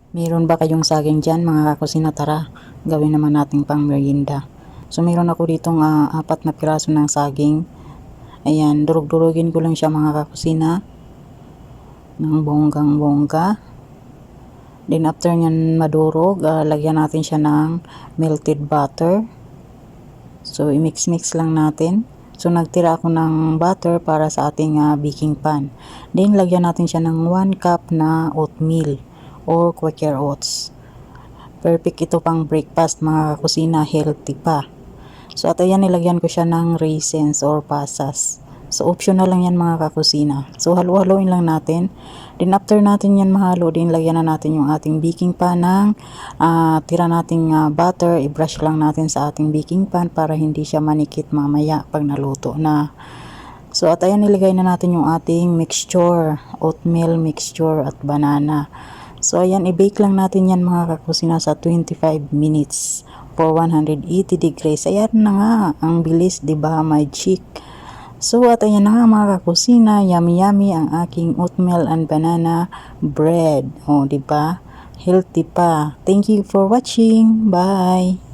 Meron ba kayong saging dyan mga kakusina? Tara, gawin naman nating pang merienda. So meron ako ditong 4 na piraso ng saging. Ayan, durug-durugin ko lang siya mga kakusina ng bonggang-bongga. Then after nyan madurog, lagyan natin siya ng melted butter. So i-mix-mix lang natin. So nagtira ako ng butter para sa ating baking pan. Then lagyan natin siya ng 1 cup na oatmeal or Quaker Oats. Perfect ito pang breakfast mga kakusina, healthy pa. So at ayan, nilagyan ko siya ng raisins or pasas. So optional lang yan mga kakusina. So halo-haloin lang natin. Then after natin yan mahalo, din lagyan na natin yung ating baking pan ng tira nating butter. I-brush lang natin sa ating baking pan para hindi siya manikit mamaya pag naluto na. So at ayan, nilagay na natin yung ating mixture, oatmeal mixture at banana. So ayan, i-bake lang natin yan mga kakusina sa 25 minutes for 180 degrees. Ayan na nga, ang bilis, 'di ba, my chick? So at ayan na nga mga kakusina, yummy yummy ang aking oatmeal and banana bread. Oh, 'di ba? Healthy pa. Thank you for watching. Bye.